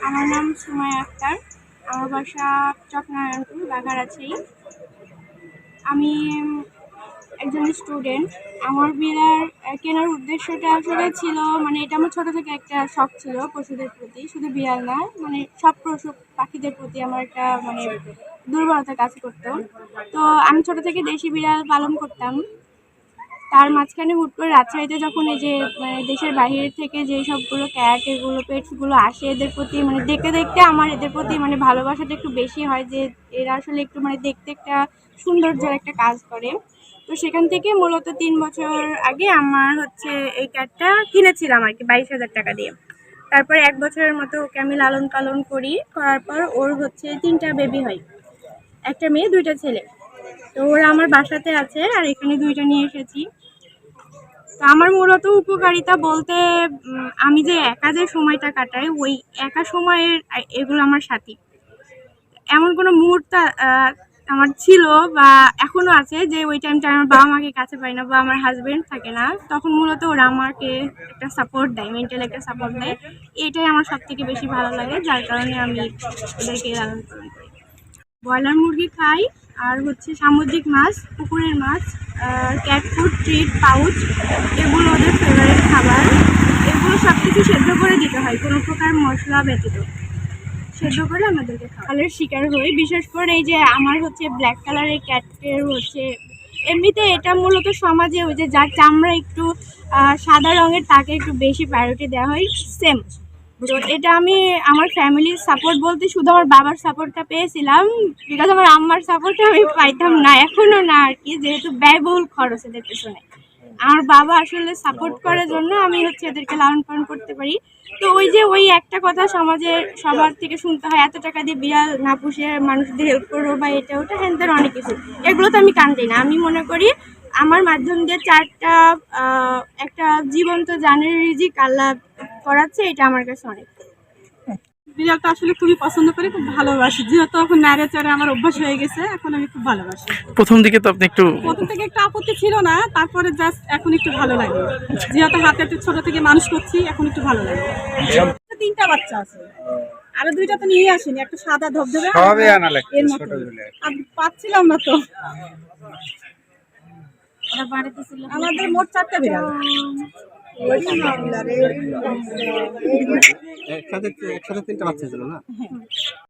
আমার নাম সুমাইয়া আক্তার। আমার বাসা চকনারায়ণপুর, বাঘারাছেই। আমি একজন স্টুডেন্ট। আমার বিড়াল কেনার উদ্দেশ্যটা আসলে ছিল, মানে এটা আমার ছোট থেকে একটা শখ ছিল পশুদের প্রতি, শুধু বিড়াল না, মানে সব পশু পাখিদের প্রতি আমার একটা মানে দুর্বলতা কাজ করতো। তো আমি ছোট থেকে দেশি বিড়াল পালন করতাম। তার মাঝখানে হুট করে রাজশাহীতে যখন এই যে মানে দেশের বাইরে থেকে যে সবগুলো ক্যাট এগুলো পেটসগুলো আসে, এদের প্রতি মানে দেখতে দেখতে আমার এদের প্রতি মানে ভালোবাসাটা একটু বেশি হয়, যে এরা আসলে একটু মানে দেখতে একটা সৌন্দর্যের একটা কাজ করে। তো সেখান থেকে মূলত 3 বছর আগে আমার হচ্ছে এই ক্যাটটা কিনেছিলাম আর কি 22,000 টাকা দিয়ে। তারপরে 1 বছরের মতো ওকে আমি লালন পালন করার পর ওর হচ্ছে 3টা বেবি হয়, একটা মেয়ে 2টা ছেলে। তো ওরা আমার বাসাতে আছে আর এখানে 2টা নিয়ে এসেছি। তো আমার মূলত উপকারিতা বলতে আমি যে একা যে সময়টা কাটাই, ওই একা সময়ের এগুলো আমার সাথী। এমন কোনো মুহূর্ত আমার ছিল বা এখনো আছে যে ওই টাইমটা আমার বাবা মাকে কাছে পাই না বা আমার হাজবেন্ড থাকে না, তখন মূলত ওরা আমাকে একটা সাপোর্ট দেয়, মেন্টাল একটা সাপোর্ট দেয়। এটাই আমার সব থেকে বেশি ভালো লাগে, যার কারণে আমি ওদেরকে লালন পালন করি। ব্রয়লার মুরগি খাই, আর হচ্ছে সামুদ্রিক মাছ, পুকুরের মাছ, ক্যাট ফুড, ট্রিট, পাউচ, এগুলো ওদের ফেভারিট খাবার। এগুলো সব কিছু সেদ্ধ করে দিতে হয়, কোনো প্রকার মশলা ব্যতীত সেদ্ধ করে আমাদেরকে খাওয়ালের শিকার হই। বিশেষ করে এই যে আমার হচ্ছে ব্ল্যাক কালারের ক্যাটের হচ্ছে, এমনিতে এটা মূলত সমাজে ওই যে যার চামড়া একটু সাদা রঙের তাকে একটু বেশি প্রায়োরিটি দেওয়া হয়, সেম। তো এটা আমি আমার ফ্যামিলির সাপোর্ট বলতে শুধু আমার বাবার সাপোর্টটা পেয়েছিলাম, বিকজ আমার আম্মার সাপোর্টটা আমি পাইতাম না, এখনো না আর কি, যেহেতু ব্যয়বহুল খরচ এদের পেছনে। আমার বাবা আসলে সাপোর্ট করার জন্য আমি হচ্ছে এদেরকে লালন পালন করতে পারি। তো ওই যে ওই একটা কথা সমাজে সবার থেকে শুনতে হয়, এত টাকা দিয়ে বিড়াল না পুষে মানুষদের হেল্প করবো বা এটা ওটা হ্যান অনেক কিছু, এগুলো তো আমি কান দিই না। আমি মনে করি আমার মাধ্যম দিয়ে একটা জীবন্ত জানের রিজিক আল্লাহ করাচ্ছে, এটা আমার কাছে অনেক। বিড়ালটা আসলে খুবই পছন্দ করি, খুব ভালোবাসি, যেহেতু এখন নাড়ে চড়ে আমার অভ্যাস হয়ে গেছে, এখন আমি খুব ভালোবাসি। প্রথম দিকে তো আপনি প্রথম থেকে একটু আপত্তি ছিল না, তারপরে জাস্ট এখন একটু ভালো লাগে, যেহেতু হাতে একটু ছোট থেকে মানুষ করছি, এখন একটু ভালো লাগে। 3টা বাচ্চা আছে, আরো 2টা তো নিয়ে আসিনি, একটা সাদা ধবধবে এর মতো, পাচ্ছিলাম না তো। আমাদের মোট 4টা বিড়াল। একসাথে 3টা বাচ্চা ছিল না?